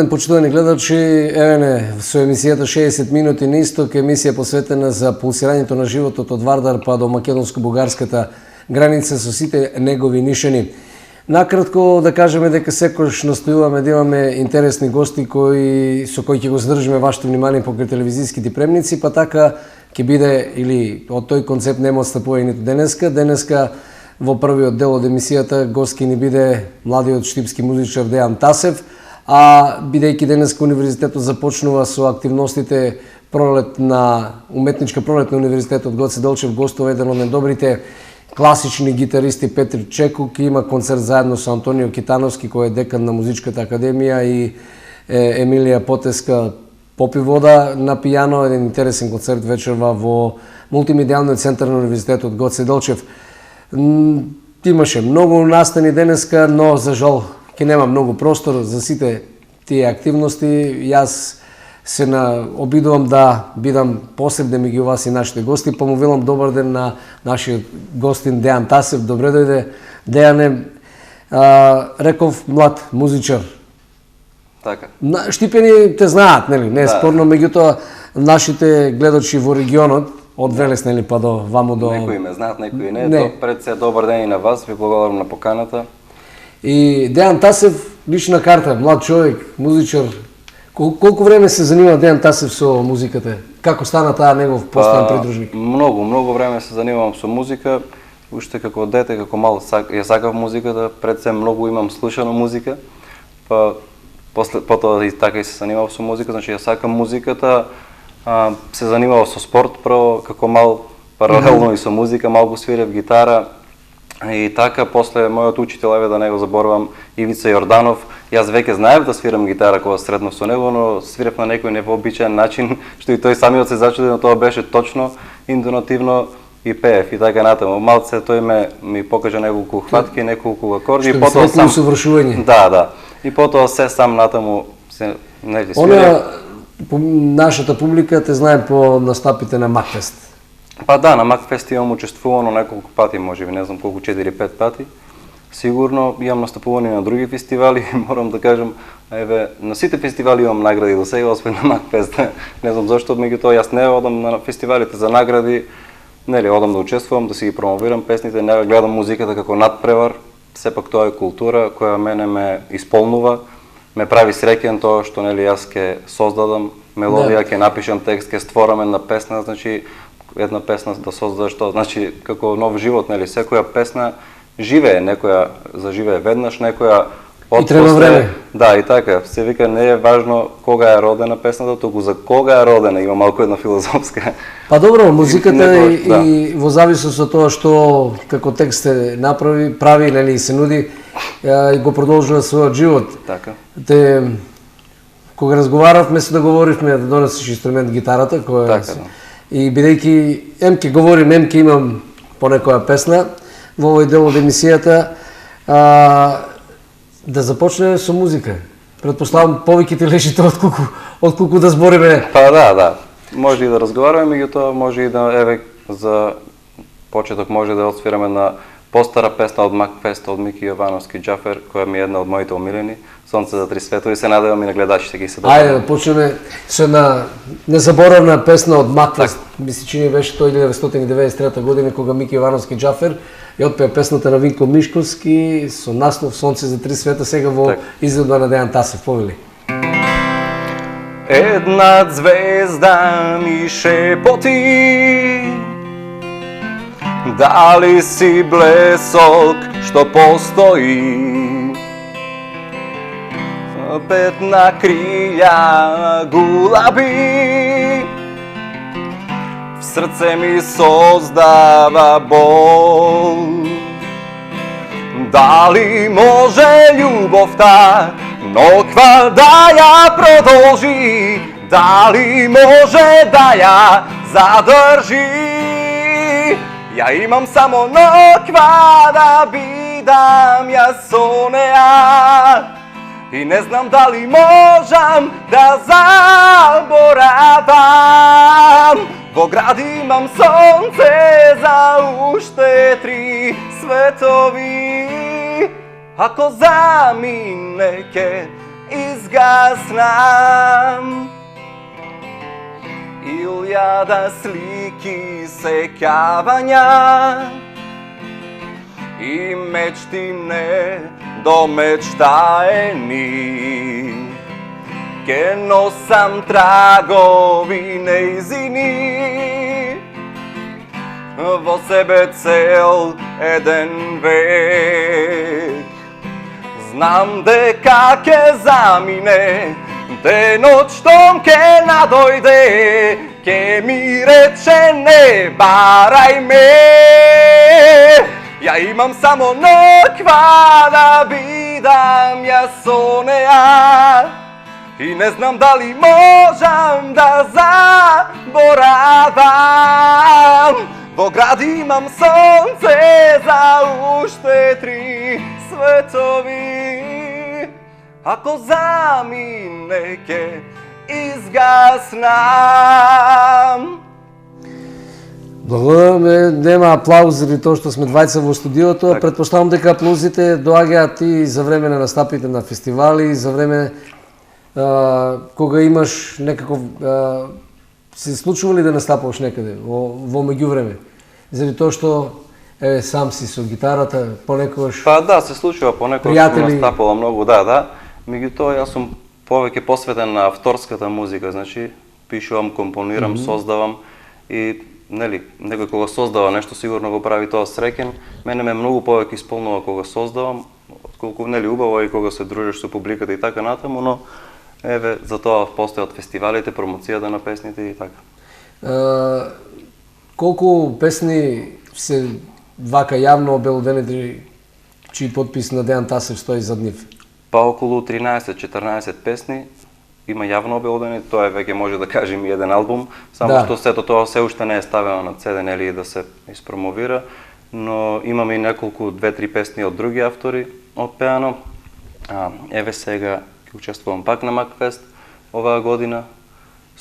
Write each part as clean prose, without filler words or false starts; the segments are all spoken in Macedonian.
ден, почитувани гледачи. Еве со емисијата 60 минути на исток, емисија посветена за пулсирањето на животот од Вардар па до македонско-бугарската граница со сите негови нишани. Накратко да кажеме дека секојаш настојуваме да имаме интересни гости со кои ќе го задржиме вашето внимание покрај телевизиските премници, па така ќе биде или од тој концепт нема отстапува и ниту денеска. Денеска во првиот дел од емисијата гост ќе ни биде младиот штипски музичар Дејан Тасев, а бидејќи денеска универзитетот започнува со активностите уметничка пролет на универзитетот Гоце Делчев, гостува еден од најдобрите класични гитаристи Петри Чекук, има концерт заедно со Антонио Китановски кој е декан на Музичката академија и Емилија Потеска попи вода на пијано, еден интересен концерт вечерва во мултимедијалниот центар на универзитетот Гоце Делчев. Имаше многу настани денеска, но за жал ќе нема многу простор за сите тие активности. Јас се обидувам да бидам посебен меѓу вас и нашите гости, па му велам добар ден на нашиот гостин Дејан Тасев. Добре дојде, Дејане. Реков млад музичар. Така. Штипени те знаат, нели? Не е спорно, меѓутоа нашите гледачи во регионот од Велес, нели, па до ваму до... Некои ме знаат, некои не. Пред се добар ден и на вас, ви благодарам на поканата. И Дејан Тасев, лична карта, млад човек, музичар. Колку време се занимава Дејан Тасев со музиката? Како стана таа негов постојан придружник? Многу време се занимавам со музика. Уште како дете, како мал, ја сакав музиката, пред се многу имам слушано музика. Па потоа и така и се занимавав со музика, значи ја сакам музиката. Се занимавав со спорт прво како мал, паралелно и со музика, малку свирев гитара. И така, после мојот учител, еве да не го заборувам, Ивица Јорданов, јас веќе знаев да свирам гитара кога сретнав со него, но свирев на некој невообичаен начин, што и тој самиот се зачуди, но тоа беше точно, интонативно и пеев и така натаму. Малце тој ми покажа неколку хватки, неколку акорди и потоа сам усовршување. Да. И потоа се сам натаму се нели свирев. Нашата публика те знае по настапите на Макфест. Па да, на Макфест имам учествувано неколку пати, можеби, не знам колку, 4-5 пати. Сигурно имам настапувани на други фестивали, морам да кажам, еве, на сите фестивали имам награди до сега, освен на Макфест. Не знам зашто, меѓутоа јас не одам на фестивалите за награди, нели, одам да учествувам, да си ги промовирам песните, не гледам музиката како надпревар. Сепак тоа е култура која мене ме исполнува, ме прави среќен тоа што нели јас ќе создадам мелодија, ќе напишам текст, ќе створам една песна, значи една песна да создадеш тоа, значи како нов живот, нели, секоја песна живее, некоја заживее веднаш, некоја и треба време. Да, и така, се вика не е важно кога е родена песната, туку за кога е родена, има малку една филозофска. Па добро, музиката и во зависност од тоа што како текст се прави, нели, се нуди и го продолжува својот живот. Така. Кога разговаравме, се договоривме да донесеш инструмент гитарата, која така, да. И бидејќи емке говорим, емке имам по некоја песна во овој дел од емисијата, да започне со музика. Предпоставам повеќе ти лежите отколку да збориме. Па да. Може и да разговараме, меѓутоа може и да, еве, за почеток може да отсвираме на постара песна од Макфест од Мики Јовановски Џафер, која ми е една од моите омилени, Сонце за три светови, се надевам и на гледачите ги се добават. Ајде да почнеме со една незаборавна песна од Макфест. Мисли, че беше тоа 1993 година кога Мики Јовановски Џафер ја отпеа песната на Винко Мишковски со наслов Сонце за три света, сега во изvedба на Дејан Тасев. Повели. Една звезда ми шепоти, дали си блесок што постои, пет на крилја гулаби, в срце ми создава бол. Дали може љубовта ноква да ја продолжи, дали може да ја задржи? Ја имам само ноква да бидам ја со неа, и не знам дали можам да заборавам. Во град имам сонце за уште три светови. Ако замине ќе изгаснам. Илјада слики сеќавања и мечти не домечтаени. Ке носам трагови неизини во себе цел еден век. Знам дека ке замине денот штом ке надојде, ке ми рече не барај ме. Ја имам само ноќва да бидам ја со неа и не знам дали можам да заборавам. Во град имам сонце за уште 3 светови. Ако замине ке изгаснам. Благодарам, нема аплауз заради тоа што сме двајца во студиото. Так. Претпоставам дека аплаузите доаѓаат и за време на настапите на фестивали, за време кога имаш некаков се случува ли да настапуваш некаде во меѓувреме? Заради тоа што сам си со гитарата, понекогаш Па да, се случува понекогаш пријатели. сум настапувал многу, да. Меѓутоа јас сум повеќе посветен на авторската музика, значи пишувам, компонирам, создавам и нели некој кога создава нешто сигурно го прави тоа среќен. Мене ме многу повеќе исполнува кога создавам, отколку нели убаво и кога се дружиш со публиката и така натаму, но еве за тоа постојат фестивалите, промоцијата на песните и така. Колку песни се вака јавно обелоденети чиј потпис на Дејан Тасев стои зад нив? Па околу 13-14 песни има јавно обелодени, тоа е веќе може да кажем и еден албум, само што сето тоа се уште не е ставено на CD нели да се испромовира, но имаме и неколку 2-3 песни од други автори отпеано. Еве сега ќе учествувам пак на Макфест оваа година.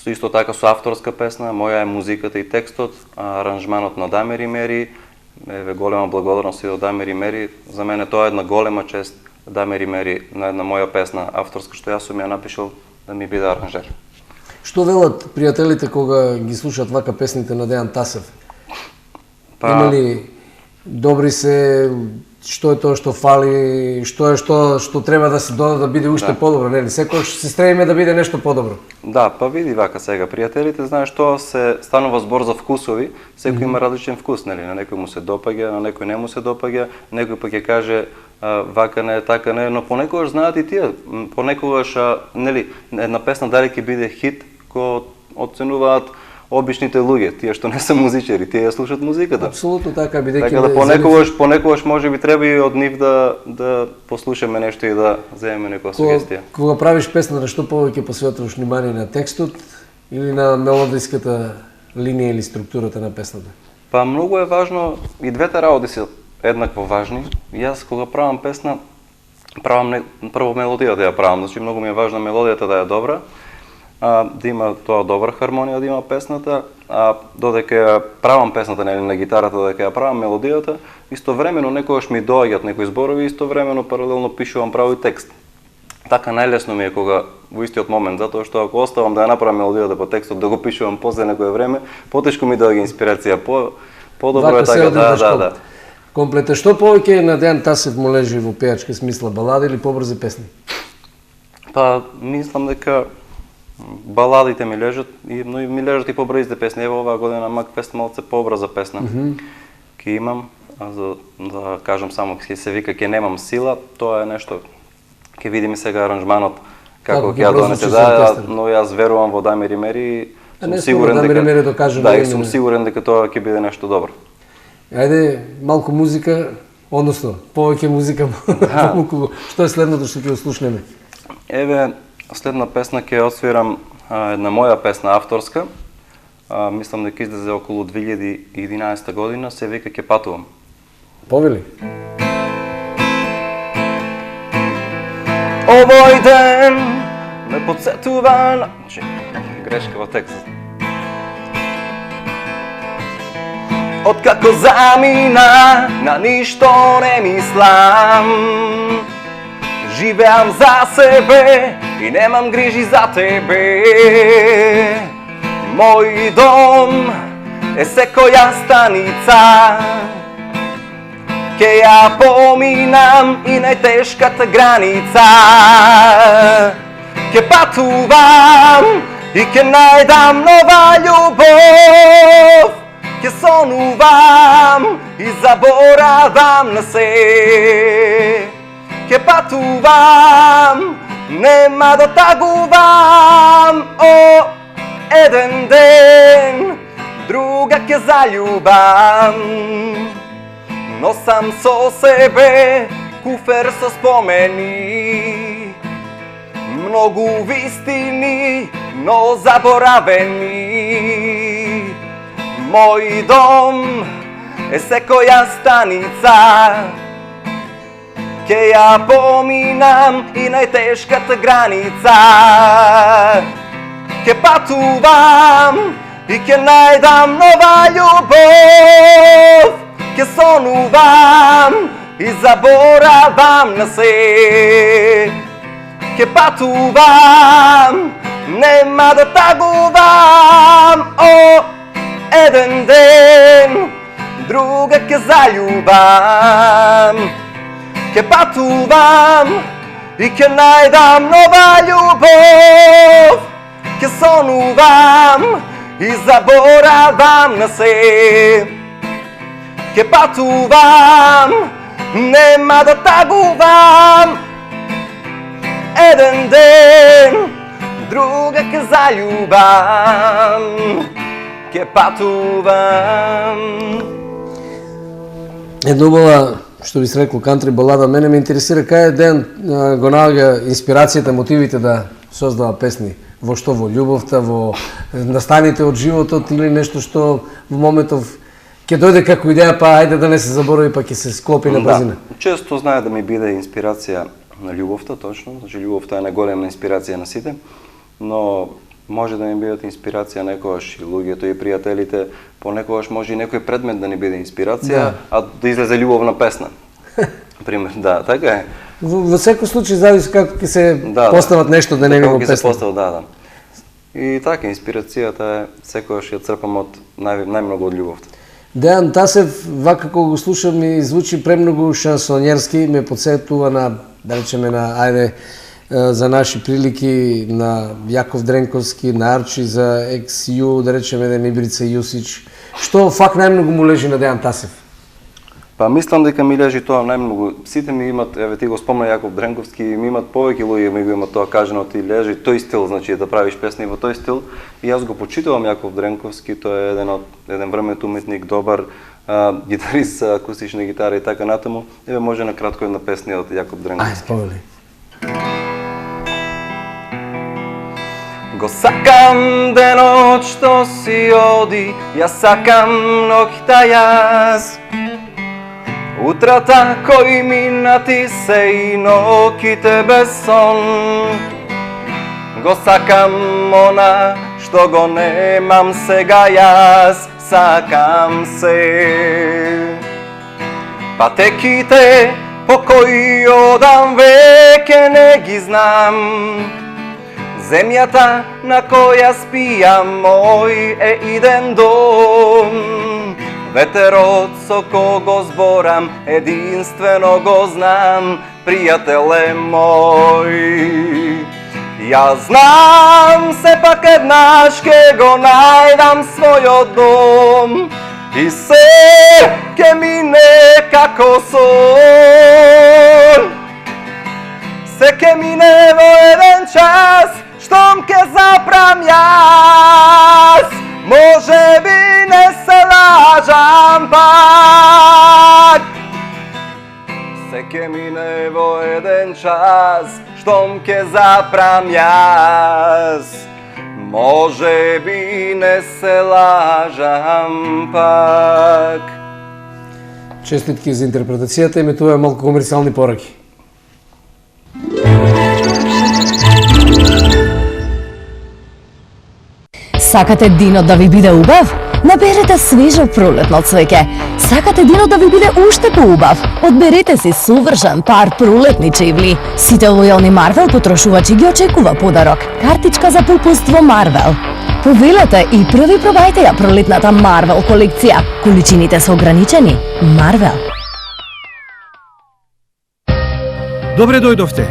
Исто така со авторска песна, моја е музиката и текстот, аранжманот на Дамир и Мери. Еве голема благодарност и до Дамир и Мери. За мене тоа е една голема чест Дамир и Мери на една моја песна авторска што јас сум ја напишал да ми биде аранжер. Што велат пријателите кога ги слушаат вака песните на Дејан Тасев? Има ли добри се, што е тоа што фали, што е што треба да се дода да биде уште подобро, нели? Секогаш се стремиме да биде нешто подобро. Да, па види вака сега, пријателите знаеш што се станува збор за вкусови, секој има различен вкус, нели? На некој му се допаѓа, на некој не му се допаѓа, некој пак ќе каже вака не, така не, но понекогаш знаат и тие, понекогаш нели една песна дали ќе биде хит, го оценуваат обичните луѓе, тие што не се музичари, тие ја слушаат музиката. Апсолутно така, бидејќи така да понекогаш можеби треба и од нив да послушаме нешто и да земеме некоја сугестија. Кога правиш песна, на што повеќе посветуваш внимание, на текстот или на мелодиската линија или структурата на песната? Па многу е важно, и двете работи се еднакво важни. Јас кога правам песна, правам прво мелодија да ја правам, значи многу ми е важна мелодијата да е добра, да има тоа добра хармонија да има песната, додека ја правам песната на гитарата, додека ја правам мелодијата, истовремено некогаш ми доаѓаат некои зборови, истовремено паралелно пишувам прави текст. Така најлесно ми е кога во истиот момент, затоа што ако оставам да ја направам мелодијата по текстот, да го пишувам после некое време, потешко ми доаѓа инспирација, подобро е така, да. Комплете, што повеќе на Дејан Тасев му лежи во пејачка смисла, балади или побрзи песни? Па, мислам дека баладите ми лежат, но и ми лежат и побрзите песни. Ево оваа година Макфест малце побрза песна. Ке имам, да кажам само, ке се вика Ке немам сила, тоа е нешто, ке видиме сега аранжманот како ќе ја донесе, но јас верувам во Дамир и Мери, сум сигурен дека сум сигурен дека тоа ќе биде нешто добро. Ајде, малку музика, односно, повеќе музика, што е следното што ќе слушнеме? Еве, следна песна ќе освирам една моја песна авторска. Мислам дека излезе околу 2011 година, се вика Ке патувам. Повели? Овој ден ме подсетува на... Грешка во текстот. Откако замина, на ништо не мислам. Живеам за себе, и немам грижи за тебе. Мој дом е секоја станица, ке ја поминам и најтешката граница. Ке патувам и ке најдам нова љубов, ке сонувам и заборавам на се. Ке патувам, нема да тагувам, о, еден ден друга ке заљубам. Носам со себе куфер со спомени, многу вистини, но заборавени. Мој дом е секоја станица, ке ја поминам и најтешката граница. Ке патувам и ке најдам нова љубов, ке сонувам и заборавам на се. Ке патувам, нема да тагувам, о, еден ден друга ке заљубам. Ке патувам и ке најдам нова љубов, ке сонувам и заборавам на се. Ке патувам, нема да тагувам, еден ден друга ке заљубам. Ке патувам. Една убава, што би се рекло, кантри балада. Мене ме интересира кај Дејан го наоѓа инспирацијата, мотивите да создава песни. Во што? Во љубовта, во настаните од животот или нешто што во моментов ќе дојде како идеја, па ајде да не се заборави, па ќе се склопи на брзина. Да, често знае да ми биде инспирација на љубовта, точно. Значи љубовта е најголема инспирација на сите, но може да ми бидат инспирација некогаш и луѓето и пријателите, понекогаш може и некој предмет да ни биде инспирација, да, а да излезе љубовна песна. Пример, да, така е. Во секој случај зависи како ќе се постават нешто да не ми го песна. Како ќе се постават, да. И така, инспирацијата е секогаш ја црпам од најмногу од љубовта. Дејан Тасев, вака кога го слушам, ми звучи премногу шансонјерски, ме подсетува на, да речеме, на, ајде, за наши прилики, на Јаков Дренковски, на Арчи, за XU, да речеме, еден Ибрица Јусич. Што фак најмногу му лежи на Дејан Тасев? Па мислам дека ми лежи тоа најмногу. Сите ми имат, еве ти го спомна Јаков Дренковски, ми имат повеќе луѓе ми го имат тоа кажано, ти лежи тој стил, значи да правиш песни во тој стил. И јас го почитувам Јаков Дренковски, тој е еден врмет уметник, добар гитарист за акустична гитара и така натаму. Еве може на кратко една песна од Јаков Дренковски. Ајде, повели. Го сакам денот што си оди, јас сакам ноќта јас. Утрата кои минати се и ноќите без сон. Го сакам она што го немам сега јас, сакам се. Патеките по кои одам веќе не ги знам. Земјата на која спијам мој е иден дом. Ветерот со кого зборам единствено го знам, пријателе мој. Јас знам сепак еднаш ке го најдам својот дом и се ке мине како сон. Се ке мине во еден час, штом ке запрам јас, може би не се лажам пак. Се ке мине во еден час, штом ке запрам јас, може би не се лажам пак. Честитки за интерпретацијата, иметува малку комерцијални пораки. Сакате денот да ви биде убав? Наберете свежо пролетно цвеќе. Сакате денот да ви биде уште поубав? Одберете си совршен пар пролетни чевли. Сите лојални Марвел потрошувачи ги очекува подарок. Картичка за попуст во Марвел. Повелете и први пробајте ја пролетната Марвел колекција. Количините се ограничени. Марвел. Добре дојдовте.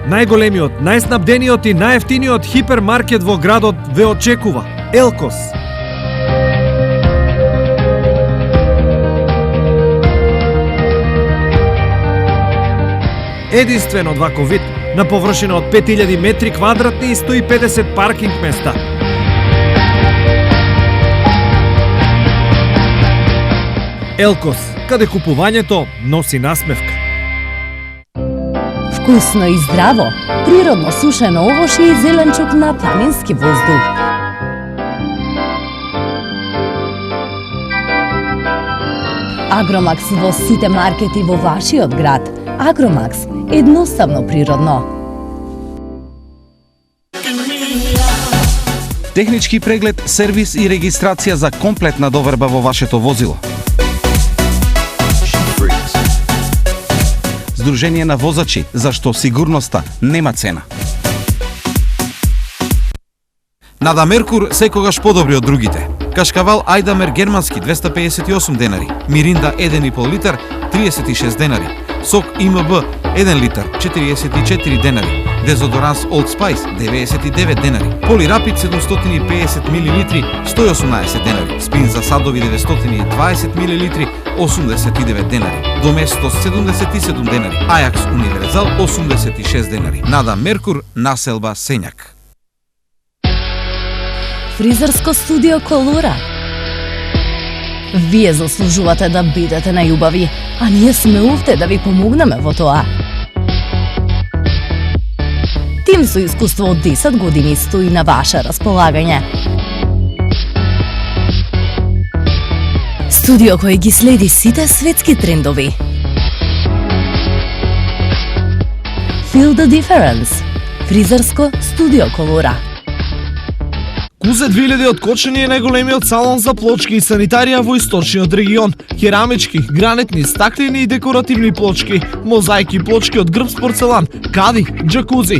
Најголемиот, најснабдениот и најефтиниот хипермаркет во градот ве очекува. Елкос. Единствен од вако вид, на површина од 5000 метри квадратни и 150 паркинг места. Елкос, каде купувањето носи насмевка. Вкусно и здраво, природно сушено овошје и зеленчук на планински воздух. Агромакс во сите маркети во вашиот град. Агромакс, едноставно природно. Технички преглед, сервис и регистрација за комплетна доверба во вашето возило. Сдружение на возачи, зашто сигурноста нема цена. Нада Меркур секогаш подобри од другите. Кашкавал Ајдамер германски 258 денари, Миринда 1,5 литар 36 денари, сок ИМБ 1 литар 44 денари, дезодоранс Old Spice 99 денари, Полирапид 750 мл 118 денари, спин за садови 920 мл 89 денари, Доместос 77 денари, Ајакс Универзал 86 денари. Нада Меркур, населба Сењак. Фризерско студио Колура. Вие заслужувате да бидете најубави, а ние сме овде да ви помогнеме во тоа. Тим со искуство од 10 години стои на ваше располагање. Студио кој ги следи сите светски трендови. Feel the difference. Фризерско студио Колура. Кузе 2000 од Кочани е најголемиот салон за плочки и санитарија во источниот регион. Керамички, гранитни, стаклени и декоративни плочки, мозаики плочки од грб порцелан, кади, џакузи,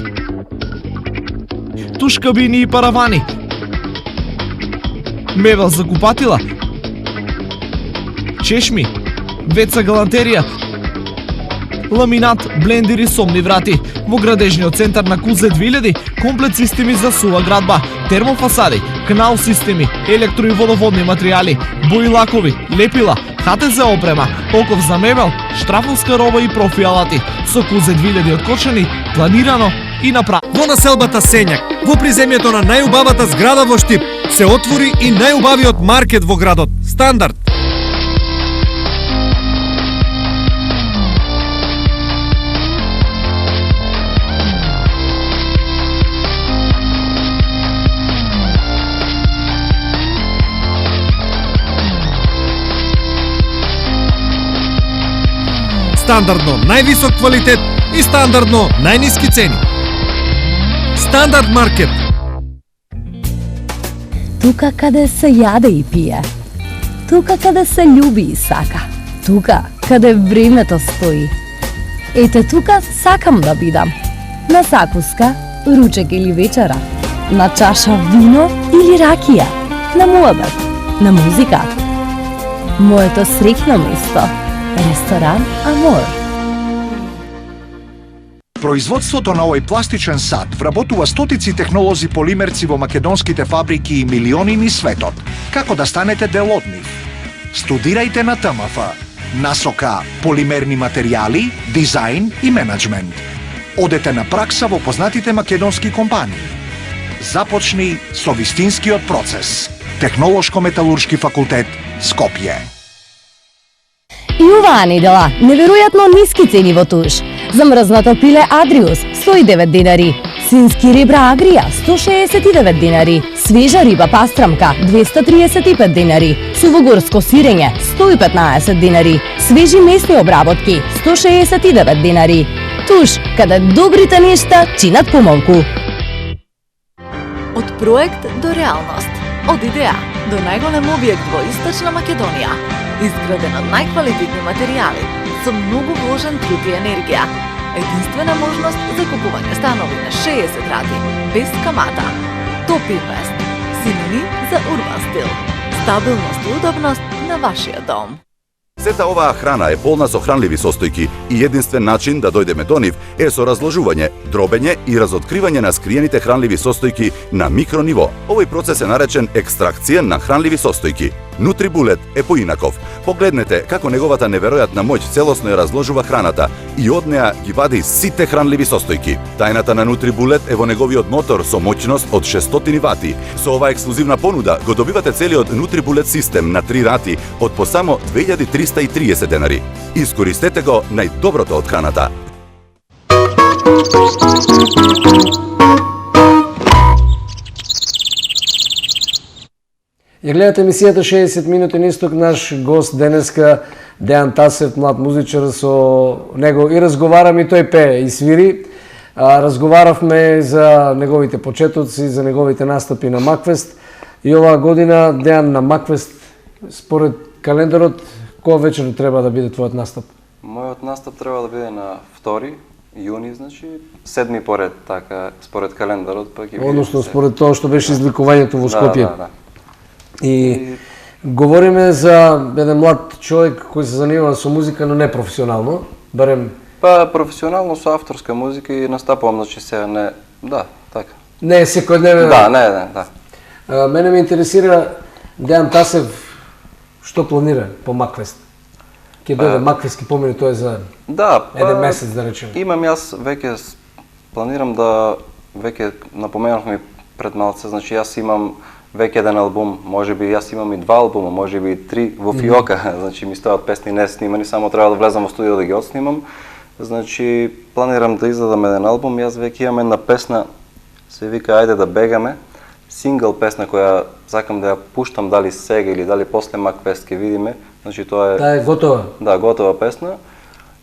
туш кабини и паравани, мебел за купатила, чешми, веца галантерија, ламинат, блендери, сомни врати. Во градежниот центар на Кузе 2000, комплет системи за сува градба, термофасади, канал системи, електро и водоводни материјали, бои лакови, лепила, ХТЗ опрема, оков за мебел, штрафовска роба и профи алати. Со Кузе 2000 од Кочани, планирано и направено. Во населбата Сењак, во приземјето на најубавата зграда во Штип, се отвори и најубавиот маркет во градот, Стандард. Стандардно највисок квалитет и стандардно најниски цени. Стандард маркет. Тука каде се јаде и пие. Тука каде се љуби и сака. Тука каде времето стои. Ете тука сакам да бидам. На закуска, ручек или вечера. На чаша вино или ракија. На муабет, на музика. Моето среќно место. Ресторан Амор. Производството на овој пластичен сад вработува стотици технолози полимерци во македонските фабрики и милиони низ светот. Како да станете дел од нив? Студирајте на ТМФ. Насока полимерни материјали, дизајн и менеджмент. Одете на пракса во познатите македонски компании. Започни со вистинскиот процес. Технолошко-металуршки факултет Скопје. И оваа недела, неверојатно ниски цени во туш. Замрзнато пиле Адриус, 109 динари. Свински ребра Агрија, 169 динари. Свежа риба пастрамка, 235 динари. Сувогорско сирење, 115 динари. Свежи месни обработки, 169 динари. Туш, каде добрите нешта чинат помалку. Од проект до реалност. Од идеја до најголем објект во Источна Македонија. Изграден од најквалитетни материјали, со многу вложен труд и енергија. Единствена можност за купување станови на 60 рати, без камата. Топ Инвест. Синоним за урбан стил. Стабилност и удобност на вашиот дом. Сета оваа храна е полна со хранливи состојки и единствен начин да дојдеме до нив е со разложување, дробење и разоткривање на скриените хранливи состојки на микрониво. Овој процес е наречен екстракција на хранливи состојки. Нутрибулет е поинаков. Погледнете како неговата неверојатна моќ целосно ја разложува храната и од неа ги вади сите хранливи состојки. Тајната на Нутрибулет е во неговиот мотор со моќност од 600 вати. Со оваа ексклузивна понуда го добивате целиот Нутрибулет систем на 3 рати од по само 2330 денари. Искористете го најдоброто од храната. Ја гледате емисијата 60 минути на исток. Наш гост денеска Дејан Тасев, млад музичар, со него и разговарам, и тој пее и свири. Разговаравме за неговите почетоци, за неговите настапи на Макфест. И оваа година Дејан на Макфест, според календарот, кој вечер треба да биде твојот настап? Мојот настап треба да биде на 2 јуни, значи 7 поред, така, според календарот, па ќе видиме. Односно, според тоа што беше изликувањето во Скопје. Да. И говориме за еден млад човек кој се занимава со музика, но не професионално, барем... Па професионално со авторска музика и настапувам, значи сега не... Да, така. Не е секојдневен. Да. Мене ме интересира Дејан Тасев што планира по Макфест. Ке дојде Макфест, ке помине тоа за еден месец, да речем. Имам јас веќе планирам да веќе напоменавме пред малце, значи јас имам веќе еден албум, можеби јас имам и 2 албума, можеби и 3 во фиока, значи ми стојат песни не снимани, само треба да влезам во студио да ги отснимам. Значи планирам да издадам еден албум, јас веќе имам една песна, се вика Ајде да бегаме, сингл песна која сакам да ја пуштам дали сега или дали после Макфест ќе видиме. Значи тоа е... Таа е готова? Да, готова песна.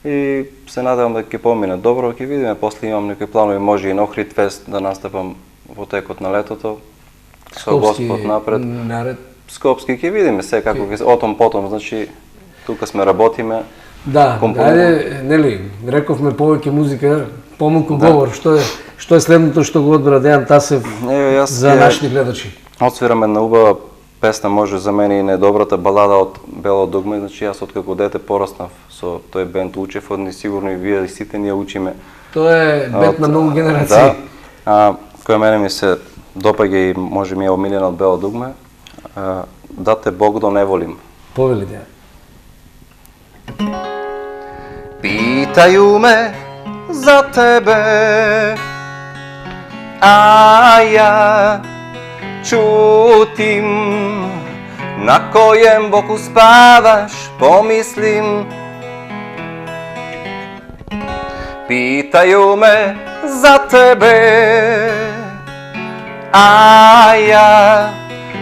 И се надевам да ќе помине добро, ќе видиме, после имам некои планови, може и на Охрид фест да настапам во текот на летото. Со Господ напред. Скопски ќе видиме се како ќе отом потом, значи тука сме работиме. Да, ајде, нели, рековме повеќе музика, помалку говор, што е следното што го одбра Дејан Тасев за нашите гледачи? Отсвирам една убава песна, може за мене и најдобрата балада од Бело дугме, значи јас откако дете пораснав со тој бенд, учев од ни, сигурно и вие и сите ние учиме. Тоа е бенд на многу генерации. Да, која мене ми се допаѓа и може ми е омилена од Бело дугме, да те Бог да не волим. Повели Дејан. Питају ме за тебе, а ја чутим на којем боку спаваш, помислим. Питају ме за тебе, а ја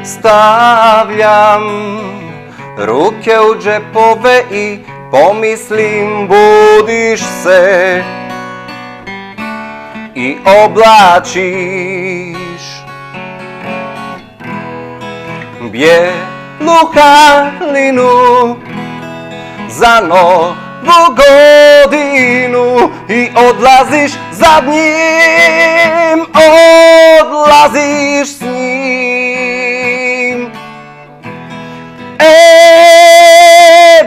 ставljam руке у джепове и помислим, будиш се и облачиш bijelu haljinu za novu godinu i odlaziš za njim, odlaziš s njim.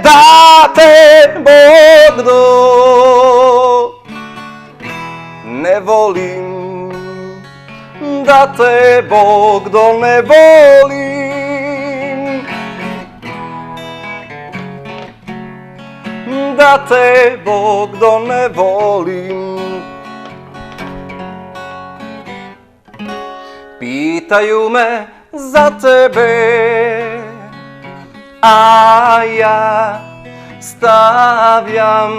Da te Bog do ne volim, da te Bog do ne volim, da te Bog do ne volim. Pitaju me za tebe, a ja stavljam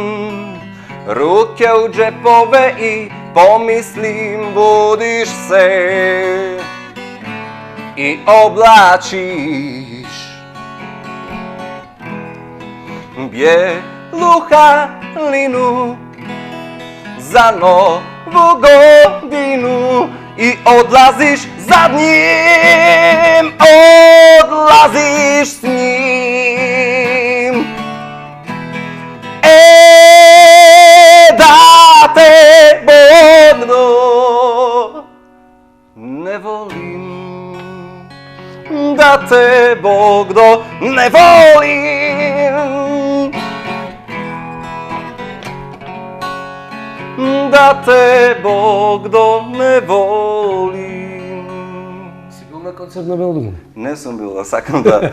ruke u džepove i pomislim, budiš se i oblačiš bijelu haljinu za novu godinu i odlaziš za njim, odlaziš s njim. Da te Bogdo ne volim, da te Bogdo ne volim, da te Bogdo ne volim. Си бил на концерт на Белдугун? Не сум бил, а сакам да...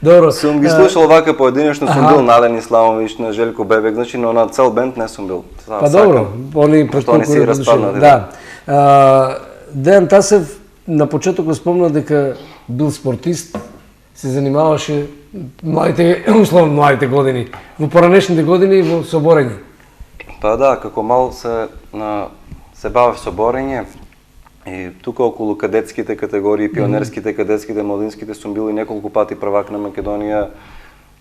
Добро. Сум ги слушал вака поединечно, сум бил на Ален Исламович, на Желко Бебек, значи, но на цел бенд не сум бил. Па добро, они Што не си распаднати. Да. Дејан Тасев на почеток го спомна дека бил спортист, се занимаваше условно младите години, во поранешните години во соборење. Па да, како мал се бавев со борење и тука околу кадетските категории, пионерските, кадетските, младинските сум бил и неколку пати првак на Македонија,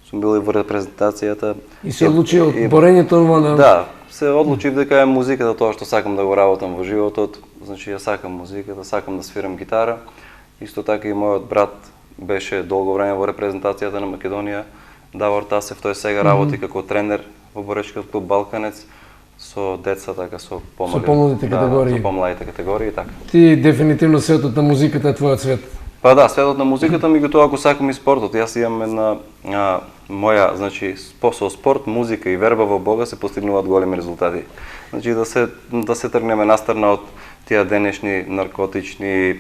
сум бил и во репрезентацијата. И се одлучи од борењето на... Да, се одлучив дека е музиката тоа што сакам да го работам во животот, значи ја сакам музиката, сакам да свирам гитара. Исто така и мојот брат беше долго време во репрезентацијата на Македонија, Давор Тасев, тој сега работи како тренер во боречкиот клуб Балканец со деца, така, со помладите категории. Со помладите категории, така. Ти дефинитивно светот на музиката е твојот свет. Па да, светот на музиката, меѓутоа ако сакам и спортот. Јас имам една моја, значи, со спорт, музика и верба во Бога се постигнуваат големи резултати. Значи да се тргнеме настрана од тие денешни наркотични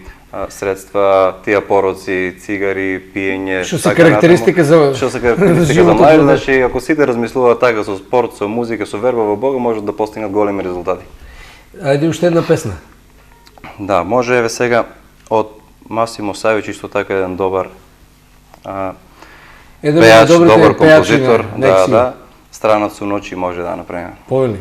средства, тие пороци, цигари, пиење, што се карактеристика за млади, значи ако сите размислуваат така со спорт, со музика, со верба во Бога, можат да постигнат големи резултати. Ајде уште една песна. Да, може еве сега од Масимо Савич, исто така еден добар пејач, добар композитор, да, Странат со ночи може да направиме. Повели.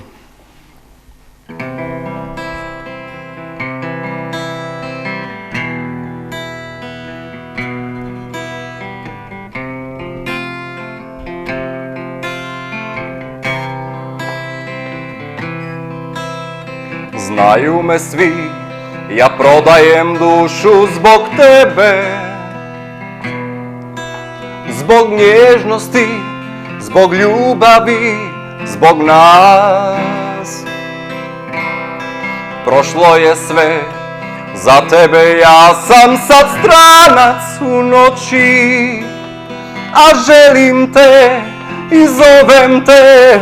Знају ме сви, ја продаjem душу због тебе, због нежности, због љубави, због нас. Прошло е све, за тебе јас сам сад странец у ночи, а желим те и зовем те.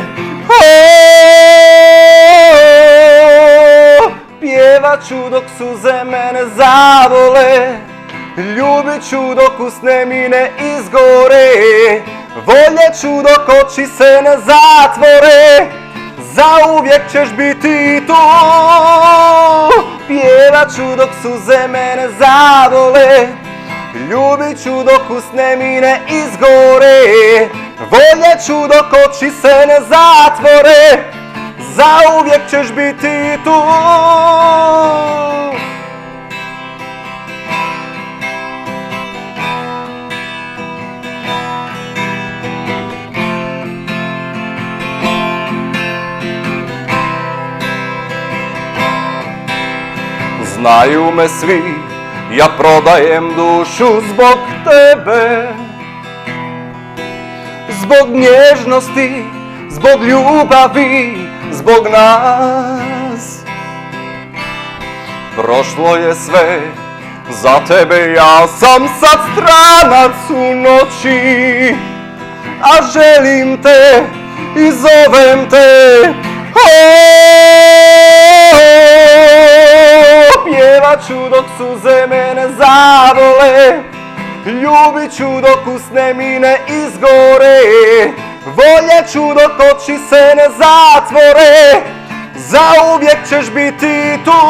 Пјевачу док сузе мене заволе, љубичу док усне ми не изгоре, волјечу док очи се не затворе, заувек ćeš biti tu. Pjevaću dok suze mene zavole, ljubiću dok usne mi ne izgore, voljeću dok oči se ne zatvore, zauvijek ćeš biti tu. Znaju me svi, ja prodajem dušu zbog tebe, zbog nježnosti, zbog ljubavi, zbog nas. Prošlo je sve, za tebe ja sam sad stranac u noći, a želim te i zovem te. Pjevaću dok suze mene zavole, ljubiću dok usne mi ne izgore, voljeću dok oči se ne zatvore, zauvijek ćeš biti tu.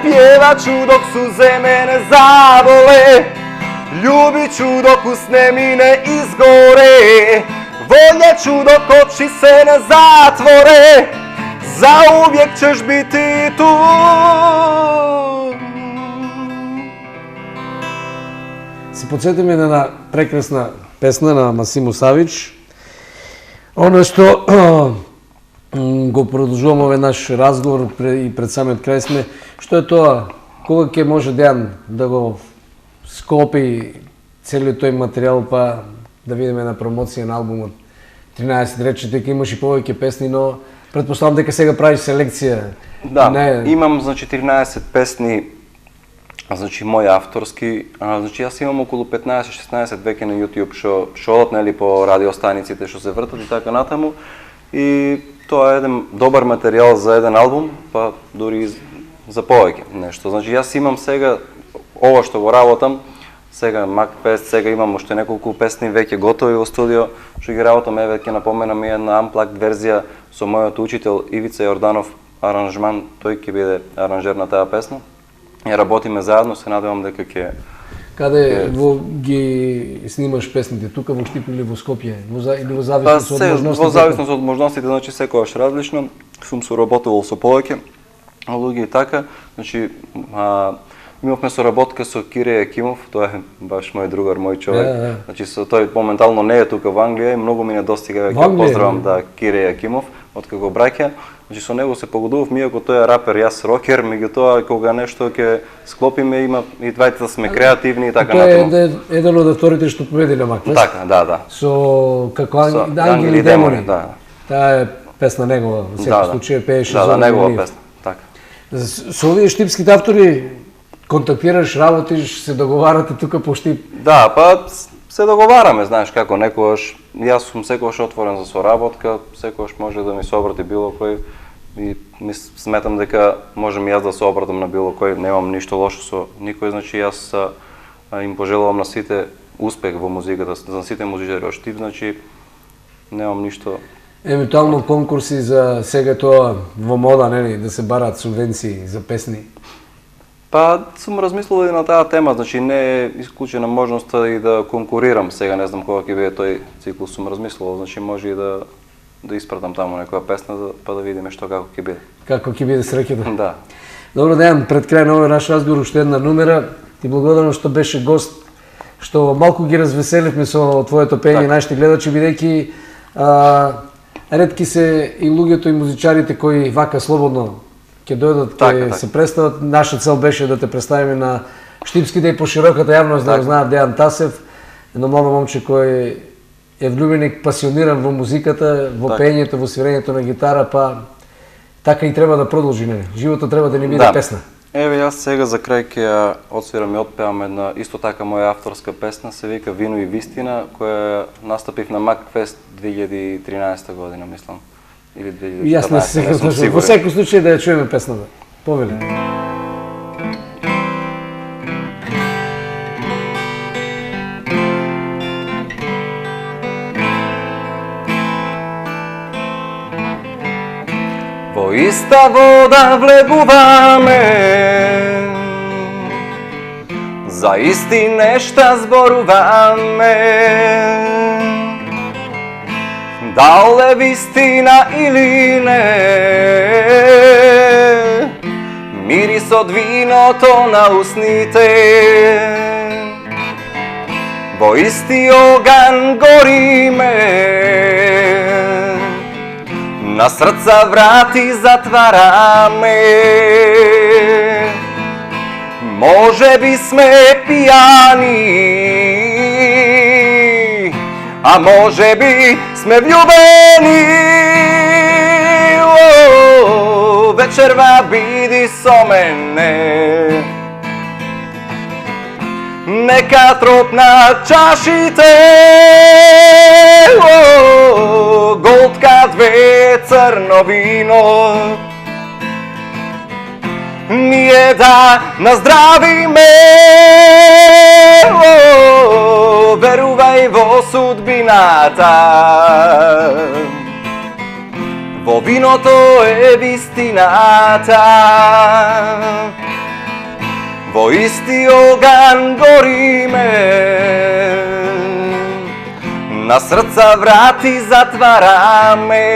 Pjevaću dok suze mene zavole, ljubiću dok usne mi ne izgore, voljeću dok oči se ne zatvore, zauvijek ćeš biti tu. Се подсетиме на една прекрасна песна на Масимо Савич. Оно што го продолжуваме овој наш разговор и пред самиот крај сме. Што е тоа? Кога ќе може Дејан да го скопи целиот тој материјал, па да видиме на промоција на албумот 13 рече, дека имаш и повеќе песни, но предпоставам дека сега правиш селекција. Да, имам 14 песни, мои авторски. Јас имам околу 15-16 веќе на YouTube што отнели по радиостаниците што се вртат и така натаму. И тоа е еден добар материјал за еден албум, па дури и за повеќе нешто. Јас имам сега ова што го работам, сега MacFest, сега имам уште неколку песни веќе готови во студио, што ги работам, еве ќе напоменам и една unplugged верзија со мојот учител Ивица Јорданов, аранжман, тој ќе биде аранжер на таа песна. Ја работиме заедно, се надевам дека ќе... Каде ги снимаш песните? Тука во Штип или во Скопје? Или во зависност од можностите? Во зависност од можностите, секогаш различно. Сум соработувал со повеќе луѓе и така. Имавме соработка со Кире Јакимов, тоа е баш мој другар, мој човек. Тој моментално не е тука во Англија и многу ми не достига, ќе поздравам Кире Јакимов, откако браќа. Со него се погодував, иако тој е рапер, јас рокер, меѓутоа кога нешто ќе склопиме, има и двајте сме креативни и така натаму. Тоа е еден од авторите што победи на MacFest. Така, да. Со како Ангели и демони. Таа е песна негова, во секој случај пееше за негова песна, така. Со овие штипските автори контактираш, работиш, се договарате тука по Штип? Да, па се договараме, знаеш како, некогаш јас сум секогаш отворен за соработка, секогаш може да ми се обрати било кој и сметам дека можем јас да се обратам на било кој, немам ништо лошо со никој, јас им пожелувам на сите успех во музиката, за сите музичари од Штип, немам ништо. Евентуално конкурси за сега тоа во мода, нели, да се бараат субвенции за песни? Па сум размислувал и на таа тема, не е исклучена можноста и да конкурирам сега, не знам кога ќе биде тој циклус, сум размислувал, може и да испратам таму некоја песна, па да видиме што како ќе биде. Како ќе биде среќата? Да. Добро, Дејан, пред крај на овој наш разговор уште една номера. Ти благодарам што беше гост, што малку ги развеселивме со твоето пење нашите гледачи, бидејќи ретки се и луѓето и музичарите кои вака слободно ќе дојдат, ќе се представат. Наша цел беше да те представиме на штипските и пошироката јавност, да знаат Дејан Тасев, едно младо момче кој е влюбеник, пасиониран во музиката, во пењето, во свирењето на гитара, па така и треба да продолжи, нели? Животот треба да ни биде песна. Еве, јас сега за крај ќе ја отсвирам и отпевам една исто така моја авторска песна, се вика Вино и вистина, која настапив на MacFest 2013 година, мислам. Или 2014, не сум сигурен. Во секој случај да ја чуеме песната. Повели. Во иста вода влегуваме, за исти нешта зборуваме. Дал е вистина или не, мирис од виното на устните. Во исти оган гориме, на срца врати затвараме. Може би сме пијани, а може би сме влюбени. Вечерва биди со мене, нека тропна чашите. Голтка две црно вино, ние да наздравиме. Верувај во судбината, во виното е вистината. Во исти оган гориме, на срца врати затвараме.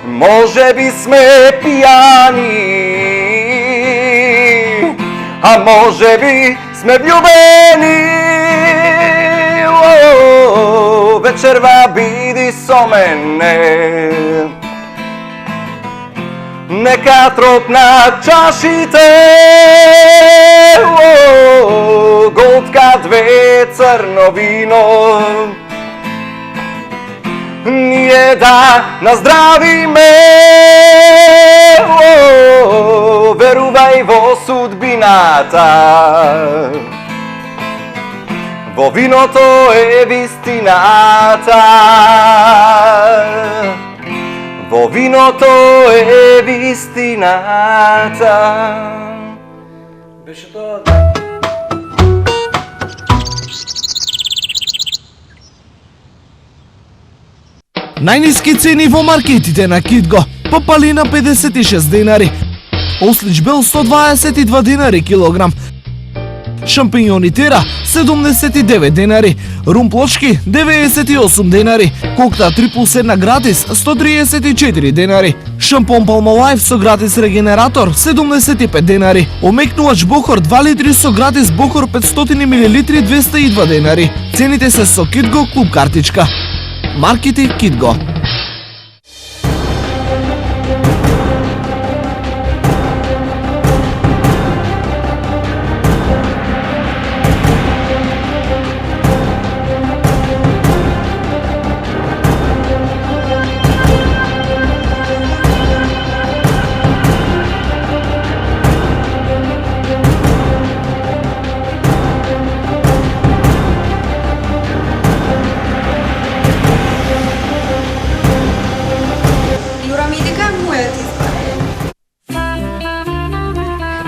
Може би сме пијани, а може би сме влюбени. вечерва биди со мене. Нека тропна чашите, готка две црно вино. Ние да наздравиме, верувај во судбината. Во виното е вистината. Во виното е вистината. Беше тоа. Најниски цени во маркетите на Китго. Папалина 56 денари. Ослич бел 122 денари килограм. Шампиньони тера 79 денари. Рум плочки 98 денари. Кокта 3+1 гратис 134 денари. Шампон Palmolive со гратис регенератор 75 денари. Омекнувач Бохор 2 литри со гратис Бохор 500 мл 202 денари. Цените се со Китго клуб картичка. Маркети Китго.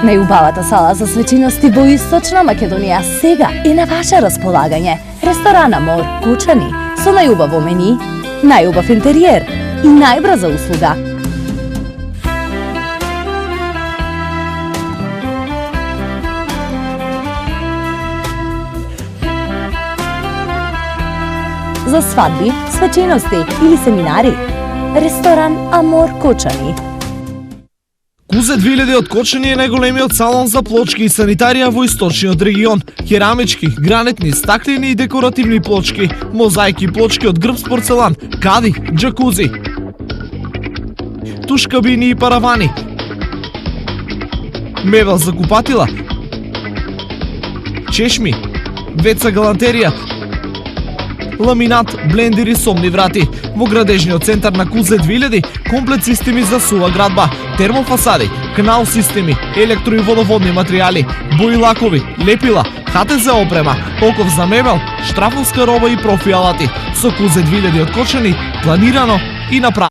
Најубавата сала за свечености во Источна Македонија сега е на ваше располагање. Ресторан Амор Кучани со најубаво мени, најубав интериер и најбрза услуга. За свадби, свечености или семинари, ресторан Амор Кучани. Кузе 2000 од Кочани е најголемиот салон за плочки и санитарија во источниот регион. Керамички, гранитни, стаклени и декоративни плочки, мозаики плочки од грб порцелан, кади, џакузи, туш кабини и паравани, мебел за купатила, чешми, WC галантерија, ламинат, блендери, сомни врати. Во градежниот центар на Кузе 2000, комплет системи за сува градба, термофасади, канал системи, електро и водоводни материјали, бои лакови, лепила, ХТЗ опрема, оков за мебел, штрафовска роба и профи алати. Со Кузе 2000 од Кочани, планирано и направено.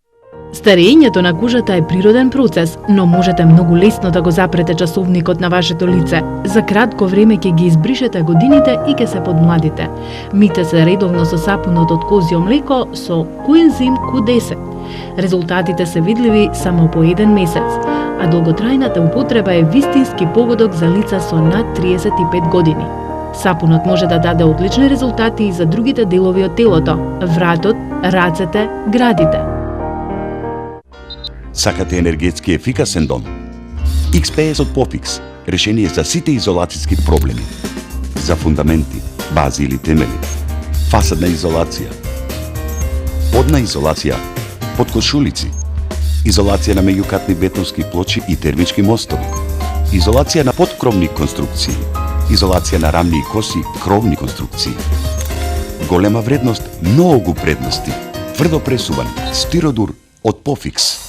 Старењето на кожата е природен процес, но можете многу лесно да го запрете часовникот на вашето лице. За кратко време ќе ги избришете годините и ќе се подмладите. Мите се редовно со сапунот од козјо млеко со коензим Q10. Резултатите се видливи само по 1 месец, а долготрајната употреба е вистински погодок за лица со над 35 години. Сапунот може да даде одлични резултати и за другите делови од телото, вратот, рацете, градите. Сакате енергетски ефикасен дом? XPS од Pofix, решение за сите изолацијски проблеми. За фундаменти, бази или темели, фасадна изолација, подна изолација, подкошулици, изолација на меѓукатни бетонски плочи и термички мостови, изолација на подкровни конструкции, изолација на рамни и коси кровни конструкции. Голема вредност, многу предности. Тврдо пресуван, стиродур од Pofix.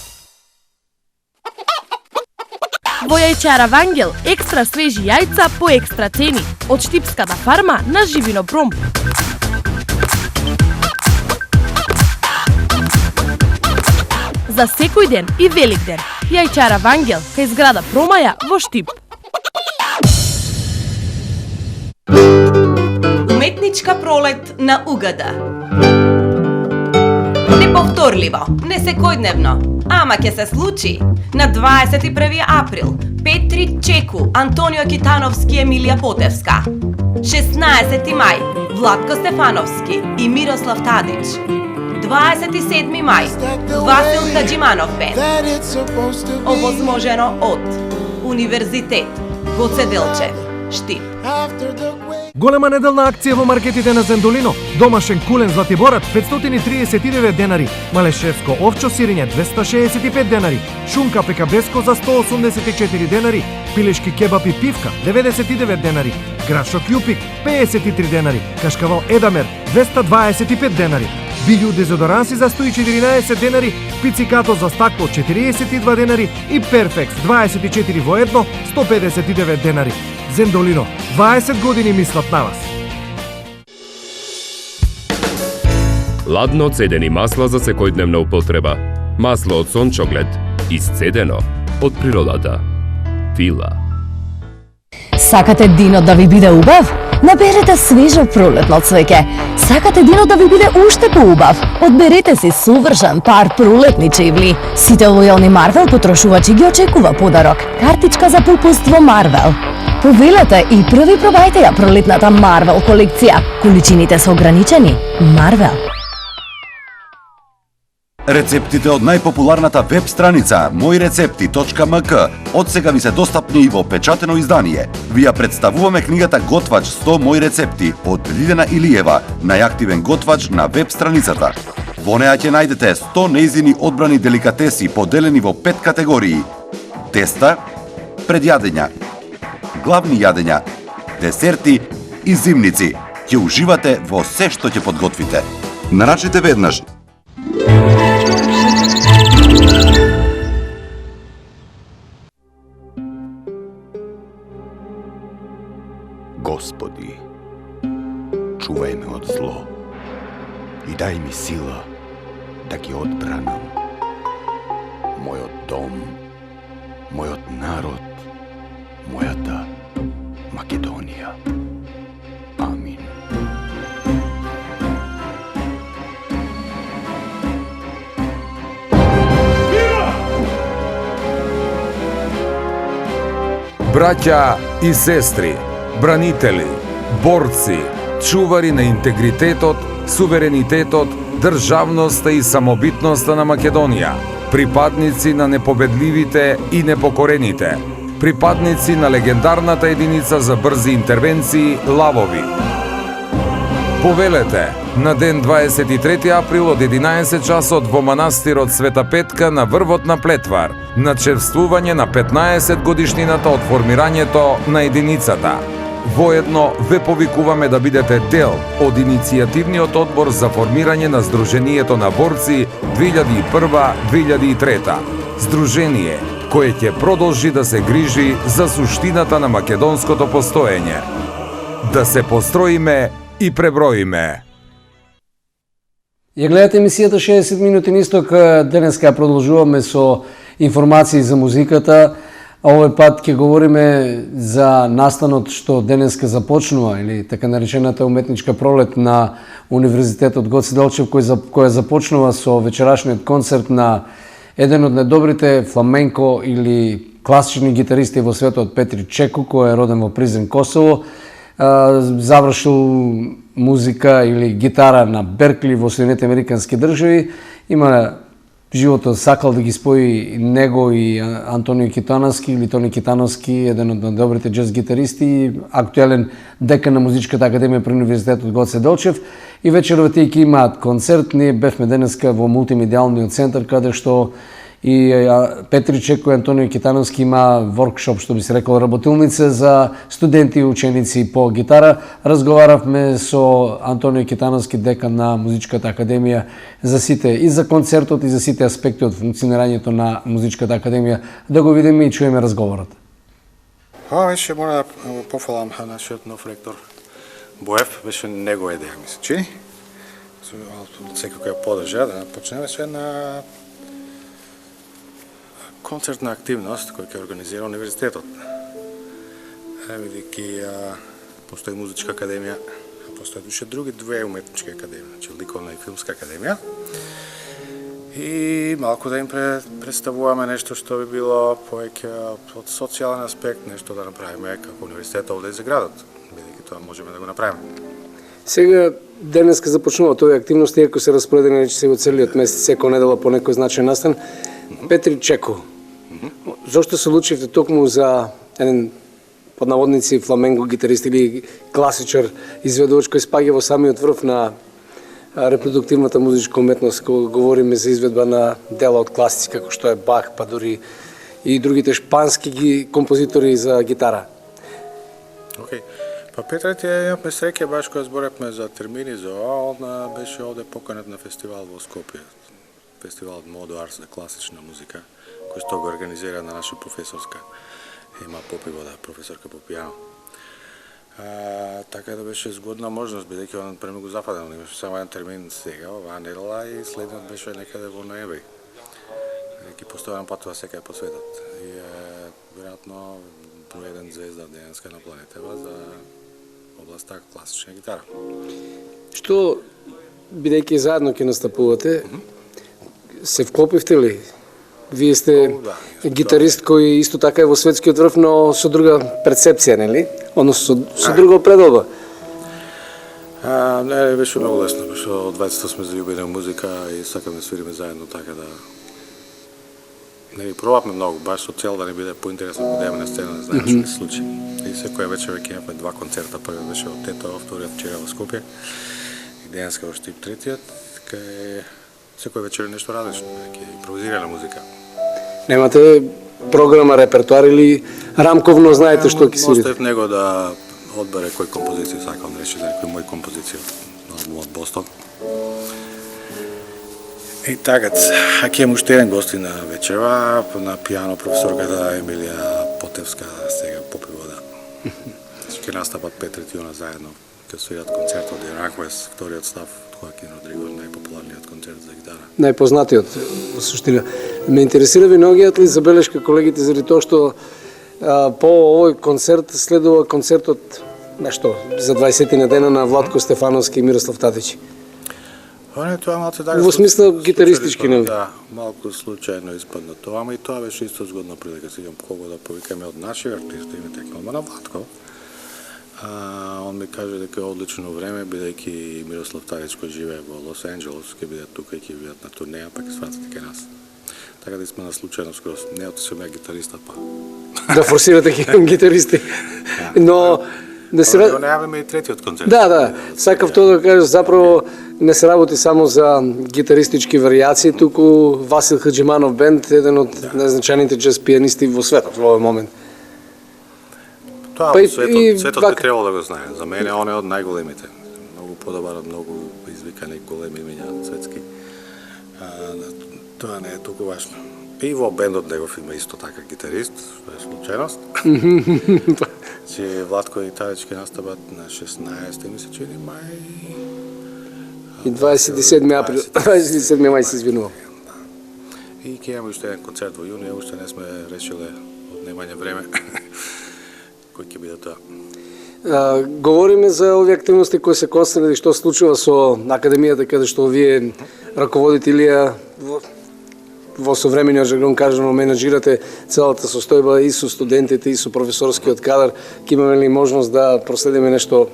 Во јајчара Вангел, екстра свежи јајца по екстра цени. Од Штипската фарма на Живинопром. За секој ден и велик ден. Јајчара Вангел, кај зграда Промаја во Штип. Уметничка пролет на Угада. Неповторливо, не секојдневно, ама ќе се случи. На 21 април, Петри Чеку, Антонио Китановски, Емилија Потевска. 16 мај, Владко Стефановски и Мирослав Тадич. 27 мај, Васил Хаджиманов бенд. Овозможено од Универзитет Гоце Делчев, Штип. Голема неделна акција во маркетите на Зендолино. Домашен кулен златиборат 539 денари, малешевско овчо сирење 265 денари, шунка пекабеско за 184 денари, пилешки кебап и пивка 99 денари, грашок јупик 53 денари, кашкавал Едамер 225 денари, билју дезодоранси за 114 денари, пицикато за стакло 42 денари и Перфекс 24 во едно 159 денари. Зендолино, 20 години мислат на вас. Ладно цедени масла за секојдневна употреба. Масло од сончоглед, исцедено од природата. Фила. Сакате денот да ви биде убав? Наберете свежо пролетно цвеќе. Сакате денот да ви биде уште поубав? Одберете си совршен пар пролетни чевли. Сите лојални Марвел потрошувачи ги очекува подарок. Картичка за попуст во Марвел. Повелете и први пробајте ја пролетната Марвел колекција. Количините се ограничени. Марвел. Рецептите од најпопуларната веб страница moirецепти.mk од сега ви се достапни и во печатено издание. Ви ја представуваме книгата Готвач 100 мои рецепти од Лилена Илиева, најактивен готвач на веб страницата. Во неа ќе најдете 100 нејзини одбрани деликатеси поделени во 5 категории: теста, предјадења, главни јадења, десерти и зимници. Ќе уживате во се што ќе подготвите. Нарачите веднаш. Господи, чувај ме од зло и дај ми сила да ги одбранам мојот дом, мојот народ, мојата Македонија. Амин. Браќа и сестри, бранители, борци, чувари на интегритетот, суверенитетот, државноста и самобитноста на Македонија, припадници на непобедливите и непокорените, припадници на легендарната единица за брзи интервенции Лавови. Повелете на ден 23 април од 11 часот во манастирот Света Петка на врвот на Плетвар, на чествување на 15 годишнината од формирањето на единицата. Воедно ве повикуваме да бидете дел од иницијативниот одбор за формирање на Сдруженијето на борци 2001-2003. Сдружение кое ќе продолжи да се грижи за суштината на македонското постоење. Да се построиме и преброиме. Ја гледате емисијата 60 минути на исток. Денеска продолжуваме со информации за музиката. Овој пат ќе говориме за настанот што денеска започнува, или така наречената уметничка пролет на Универзитетот Гоце Делчев, која започнува со вечерашниот концерт на еден од најдобрите фламенко или класични гитаристи во светот, Петри Чеку, кој е роден во Призрен, Косово. Завршил музика или гитара на Беркли во Соединетите Американски држави. Има животот сакал да ги спои него и Антонио Китановски или Тони Китановски, еден од добрите джаз гитаристи, актуелен декан на Музичката академија при Универзитетот Гоце Делчев. И вечерва тие ќе имаат концерт. Ние бевме денеска во мултимедијалниот центар, каде што и Петри Чеко и Антонио Китановски има воркшоп, што би се рекол работилница за студенти и ученици по гитара. Разговаравме со Антонио Китановски, декан на Музичката академија, за сите и за концертот и за сите аспекти од функционирањето на Музичката академија. Да го видиме и чуеме разговорот. Беше мора да пофалам нашиот нов ректор Боев, беше негова идеја, ми се чини. Секако ја подржа да почнеме со една концертна активност која ќе организира универзитетот. Бидејќи постои музичка академија, постои уште други две уметнички академии, значи ликовна и филмска академија. И малку да им представуваме нешто што би било повеќе од социјален аспект, нешто да направиме како универзитет овде за градот, бидејќи тоа можеме да го направиме. Сега денеска започнува тој активности, иако се распоредени речиси во целиот месец, секоја недела по некој значаен настан. Петри Чеко, зошто се одлучивте токму за еден под наводници фламенко гитарист или класичар изведувач кој спаѓа во самиот врв на репродуктивната музичка уметност, кога говориме за изведба на дела од класици како што е Бах, па дури и другите шпански композитори за гитара. Океј. Па Петре, имавме среќа баш кога зборевме за термини за ова, он беше овде поканет на фестивал во Скопје. Фестивалот Модо Арс за класична музика, кој што го организира на наша професорска Ема Попивода, професорка по пијано. Така да беше згодна можност, бидејќи он премногу западен, имаше само еден термин сега, оваа недела, и следниот беше некаде во ноември. Ги постојано патува секаде по светот. И веројатно број еден звезда денеска на планетава за областта класична гитара. Што, бидејќи заедно ќе настапувате, се вклопивте ли? Вие сте гитарист кој исто така е во светскиот врв, но со друга перцепција, нели? Односно со друга определба. Не, беше многу лесно, беше од двајцата сме заљубени во музика и сакаме да свириме заедно, така да не ви пробавме многу, баш со цел да не биде поинтересно кога идеме на сцена, да знаеме што се случи. И секоја вечер веќе имавме два концерта, првиот беше во Тетово, вториот вчера во Скопје и денеска во Штип третиот, кај секој вечер е нешто различно, веќе импровизирана музика. Немате програма, репертуар или рамковно знаете што ќе свирите? Оставив него да одбере кој композиција сакам да реши за некој мој композиција на албумот Бостон. И така, а ќе имам уште еден гости на вечерва, на пијано професорката Емилија Потевска, сега Попивода. Ќе настапат Петри Тиона заедно, ќе свират концерт од Ираквес, вториот став, Хоакин Родриго, најпопуларниот концерт за гитара. Најпознатиот, во суштина. Ме интересира винаги ли забелешка колегите заради тоа што по овој концерт следува концертот нешто за 20 дена на Владко Стефановски и Мирослав Татич. Не, тоа малце така. Во смисла гитаристички, нели? Да, малку случајно испадна тоа, ама и тоа беше исто згодна прилика. Сега кого да повикаме од наши артисти, име текнал на Владко. Он ми каже дека е одлично време, бидејќи Мирослав Татич кој живее во Лос Анџелес, ќе биде тука и ќе бидат на турнеја, па ќе сватат кај нас. Така да сме на случајно скроз. Не отишам ја гитариста, па. Да форсирате гитаристи. Но не се најавиме и третиот концерт. Да, сакав тоа да кажам, заправо не се работи само за гитаристички варијации, туку Васил Хаджиманов бенд, еден од најзначајните джаз пианисти во светот во овој момент. Тоа па светот би требало да го знае. За мене он е од најголемите. Многу подобар од многу извикани големи имиња светски. Тоа не е толку важно. И во бендот негов има исто така гитарист, што е случајност. Че Владко и Татич ќе настапат на 16 ми се чини мај. И 27 април, 27 мај се извинувам. И ќе имаме уште еден концерт во јуни, уште не сме решиле од немање време кој ќе биде тоа. Говориме за овие активности кои се констатирани, што случува со академијата каде што вие раководите или во современиот жаргон кажано менаџирате целата состојба и со студентите и со професорскиот кадар. Ќе имаме ли можност да проследиме нешто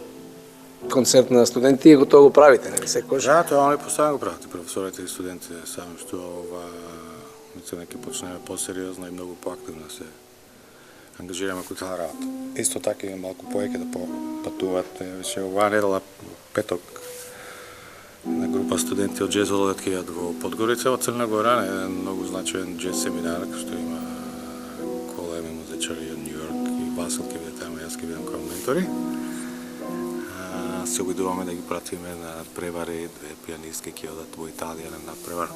концерт на студенти и тоа го правите, нели секогаш? Да, тоа они постојано го прават, професорите и студентите, само што мислам дека почнеме посериозно и многу поактивно се ангажираме кој таа работа. Исто така има малку повеќе да патуваат. Веќе оваа недела петок на група студенти од джез одат ќе јат во Подгорица, во Црна Гора, еден многу значаен джез семинар, што има големи музичари од Нью Йорк и Васил ќе биде таму, јас ќе бидам како ментори. Се обидуваме да ги пратиме на превари, две пианистки ќе одат во Италија на надпревар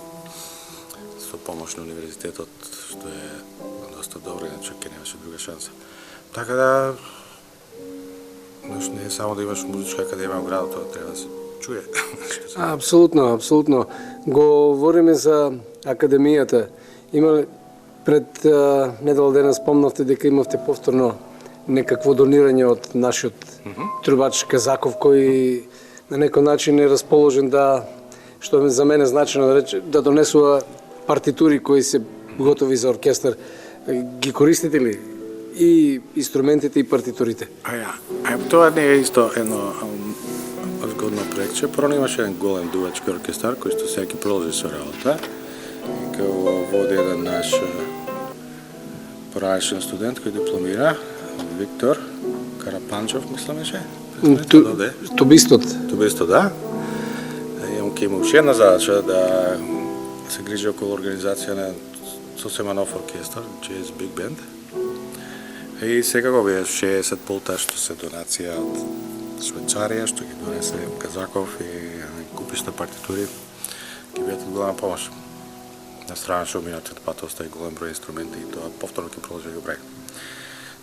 со помош на универзитетот, што е доста добро, иначе ќе немаше друга шанса. Така да, не е само да имаш музичка академија во градот, тоа треба да се чуе. Апсолутно, апсолутно. Говориме за академијата. Има пред недела дена спомнавте дека имавте повторно некакво донирање од нашиот трубач Казаков, кој на некој начин е расположен да, што за мене значено да рече, да донесува партитури кои се готови за оркестар. Ги користите ли и инструментите и партитурите? Тоа не е исто едно згодно проектче. Прво имаше еден голем дувачки оркестар кој што сега ќе продолжи со работа. Као води еден наш поранешен студент кој дипломира, Виктор. Карапанчов, мислам беше. Тубистот, да. Имам ке има уште една задача да се грижи околу организација на сосема нов оркестар, Jazz Big Band. И секако бе 60 пулта што се донација од Швајцарија, што ги донесе Казаков и купишта партитури, ги бидат од голема помош. На страна што минатиот пат остави голем број инструменти и тоа повторно ќе продолжи да го прави.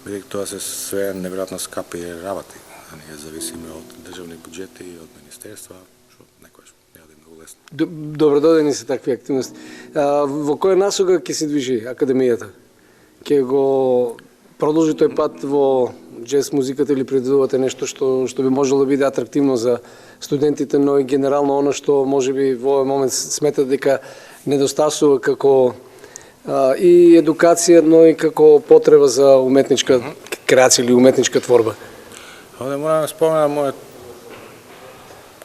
Бидејќи тоа се све неверојатно скапи работи, а ние зависиме од државни буџети и од министерства, што некојаш не е многу лесно. Добрододени се такви активности. Во која насока ќе се движи академијата? Ќе го продолжи тој пат во джез музиката или предвидувате нешто што би можело да биде атрактивно за студентите, но и генерално она што можеби во овој момент сметат дека недостасува како и едукација, но и како потреба за уметничка креација или уметничка творба? Овде морам да споменам мојот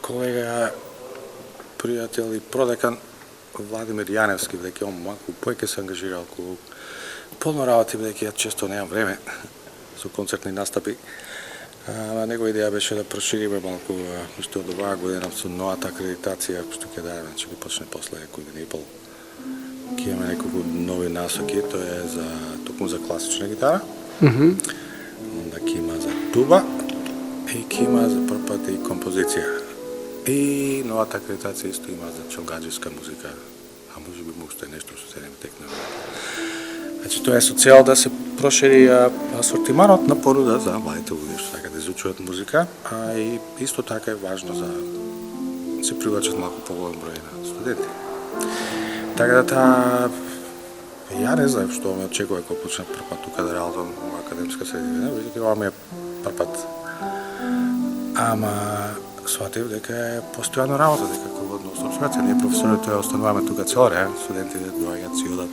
колега, пријател и продекан Владимир Јаневски, бидејќи он малку поеќе се ангажирал околу полно работи, бидејќи ја често немам време со концертни настапи. Негова идеја беше да прошириме малку уште од оваа година со новата акредитација што ќе даде, ќе почне после година и пол. Ќе имаме неколку нови насоки, тоа е за токму за класична гитара. Онда ќе има за туба и ќе има за прв пат и композиција. И новата акредитација исто има за чонгаџиска музика, а можеби уште нешто што се не текне. Значи тоа е со цел да се прошири асортиманот на понуда за младите луѓе што сакаат да изучуваат музика, а и исто така е важно за се привлечат малку поголем број на студенти. Така да таа ја не знам што ме очекува кога почнам прв пат тука да работам во академска средина, бидејќи ова ми е прв пат. Ама сватив дека е постојано работа, дека кога односно ние професорите остануваме тука цел ден, студентите доаѓаат си одат.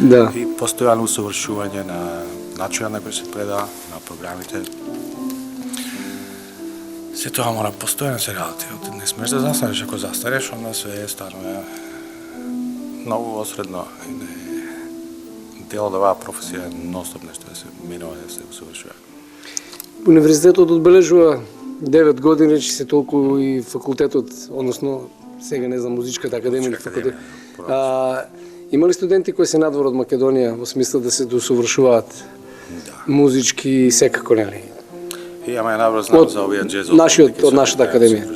Да. И постојано усовршување на начинот на кој се предава, на програмите. Се тоа мора постојано се работи. Не смеш да застанеш, ако застанеш, onda све станува многу осредно и не дел од оваа професија нон-стоп нешто да се минува, да се усовршува. Универзитетот одбележува 9 години, речи се толку и факултетот, односно сега не знам, музичката академија или факултет. Има ли студенти кои се надвор од Македонија во смисла да се досовршуваат музички секако, нели? Имаме наврзна за овие джезот. Од нашата академија.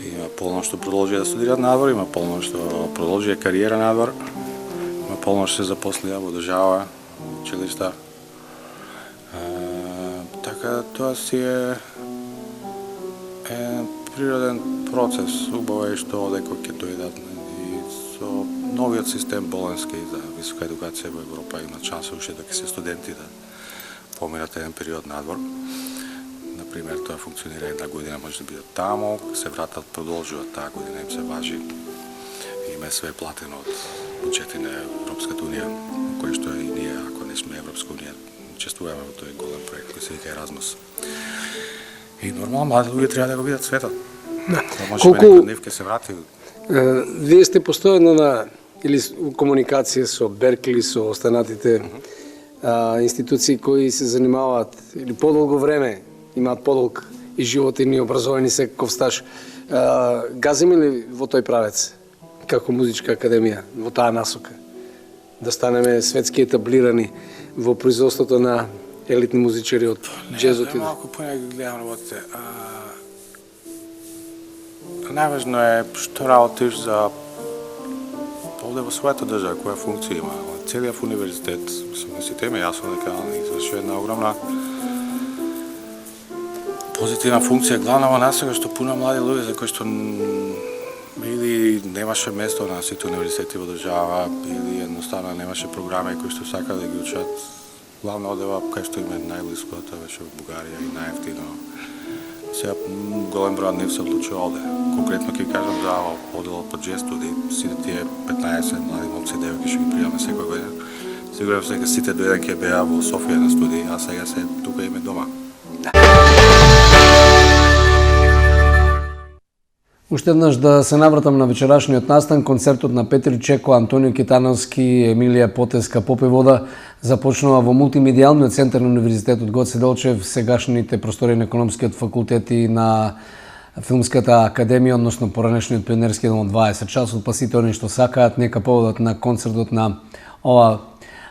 Има полно што продолжи да студираат надвор, има полно што продолжи кариера надвор, има полно што се запослија во држава, училишта. Така тоа си е природен процес. Убаво е што одеко ќе дојдат и со новиот систем болонски за висока едукација во Европа има шанса уште да ќе се студенти да поминат еден период надвор. Например, тоа функционира една година, може да бидат таму, се вратат, продолжуваат таа година, им се важи. Има све платено од буџети на Европската унија, кој што и ние, ако не сме Европска унија, учествуваме во тој голем проект кој се вика Еразмус. И нормално, млади луѓе треба да го видат светот. Да можеме некој нив ќе се врати. Вие сте постојано на или комуникација со Беркли, со останатите институции кои се занимаваат или подолго време, имаат подолг и животен и образовани секаков стаж. Газиме ли во тој правец, како музичка академија, во таа насока? Да станеме светски етаблирани во производството на елитни музичари од джезот? Не, малку поне ги гледам работите. Најважно е што работиш за овде во својата држава, која функција има. Целиот универзитет, сите има јасно дека извршува една огромна позитивна функција, главна во насока што пуна млади луѓе за кои што или немаше место на сите универзитети во држава, или едноставно немаше програми кои што сака да ги учат. Главно одева кај што им е најблиско, тоа беше во Бугарија и најефтино. Сега голем број од нив се одлучува овде. Конкретно ќе кажам за оделот по джез студи, сите тие 15 млади момци и девојки што ги пријаме секоја година. Сигурен сум дека сите до еден ќе беа во Софија на студии, а сега се тука име дома. Уште еднаш да се навратам на вечерашниот настан, концертот на Петри Чеко, Антонио Китановски и Емилија Потеска Попевода започнува во мултимедијалниот центар на Универзитетот Гоце Делчев, сегашните простори на економскиот факултет и на Филмската академија, односно поранешниот пионерски дом од 20 часот, па сите они што сакаат нека поводат на концертот на ова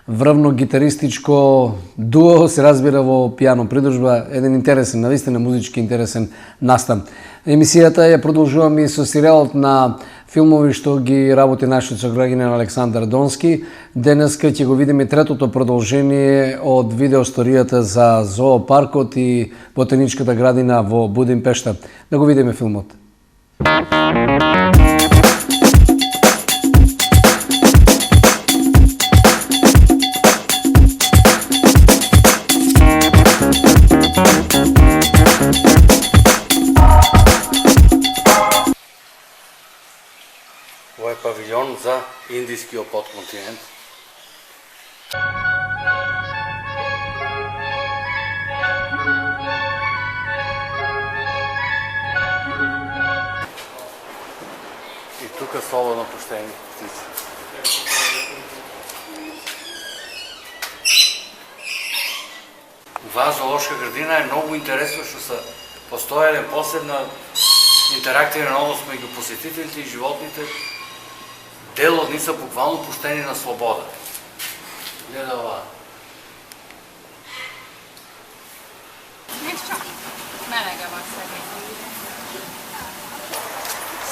врвно гитаристичко дуо, се разбира во пијано придружба, еден интересен, навистина музички интересен настан. Емисијата ја продолжуваме и со серијалот на филмови што ги работи нашиот сограѓанин Александар Донски. Денеска ќе го видиме третото продолжение од видеосторијата за зоопаркот и ботаничката градина во Будимпешта. Да го видиме филмот. Ова е павилјон за индискиот потконтинент. И тука слободно пуштени птици. Оваа зоолошка градина е многу интересно што се постоја посебна интерактивен однос меѓу посетителите и животните. Дел од нив се буквално пуштени на слобода. Гледа ова.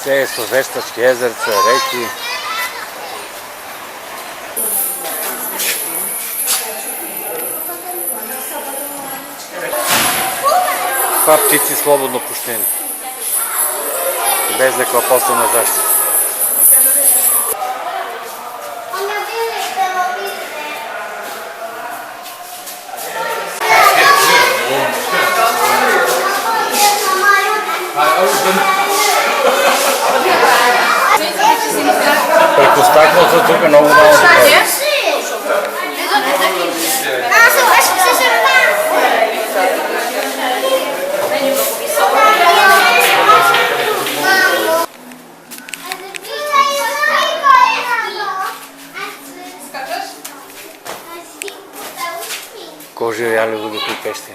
Се е со вештачки езерца, реки. Па птици слободно пуштени. Без некоја посебна заштита. Преку стаклото тука многу мало се прави. Ко живеале луѓе кои пешти?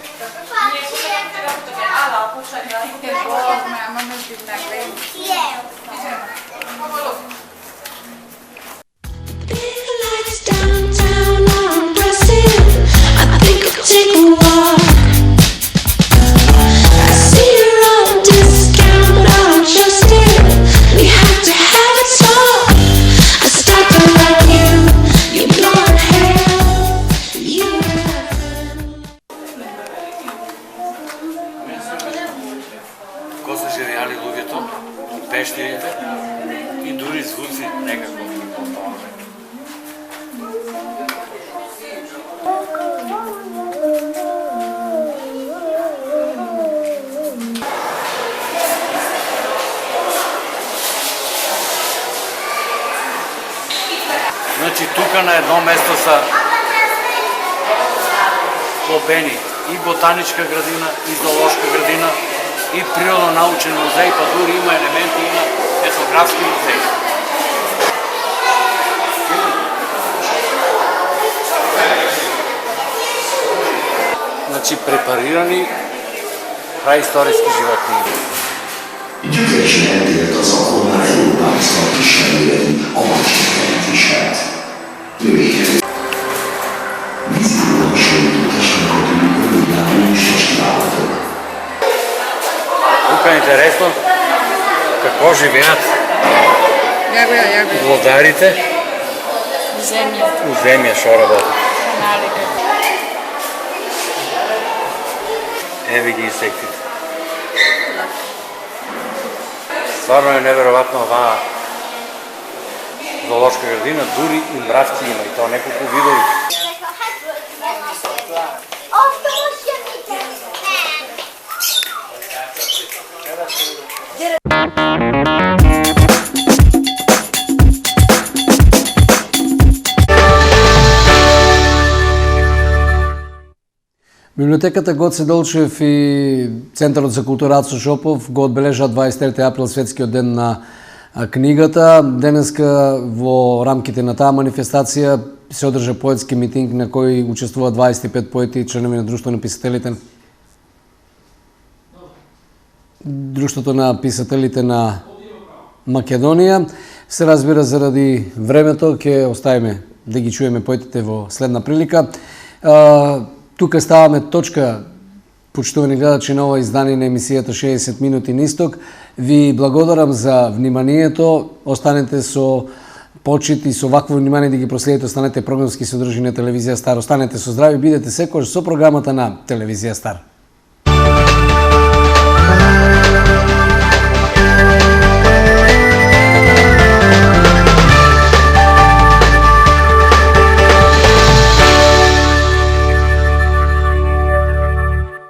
Пештирите и дури звуци некако. Значи тука на едно место са клопени и ботаничка градина, и зоолошка градина, и природонаучен музеј, па дури има елементи и на етнографски музеј. Значи препарирани праисториски животни. I gyökeres eltérek az akkordnál Európásznak kismelőletű amatként viselt. Növények. Vízilóra hasonlító testnek a tűnő öröklábú és testivállatok. Тука е интересно какво живеат глодарите у земја шо работат. Еве ги инсектите. Стварно е неверојатно оваа зоолошка градина, дури и мравци има, и тоа неколку видови. Библиотеката Гоце Долчев и Центарот за култура Ацо Шопов го одбележаат 23 април светскиот ден на книгата. Денеска во рамките на таа манифестација се одржа поетски митинг на кој учествуваат 25 поети и членови на Друштвото на писателите. Друштвото на писателите на Македонија. Се разбира, заради времето ќе оставиме да ги чуеме поетите во следна прилика. Тука ставаме точка, почитувани гледачи, на ова издание на емисијата 60 минути на исток. Ви благодарам за вниманието. Останете со почит и со вакво внимание да ги проследите. Останете програмски содржини на телевизија Стар. Останете со здрави, бидете секојаш со програмата на телевизија Стар.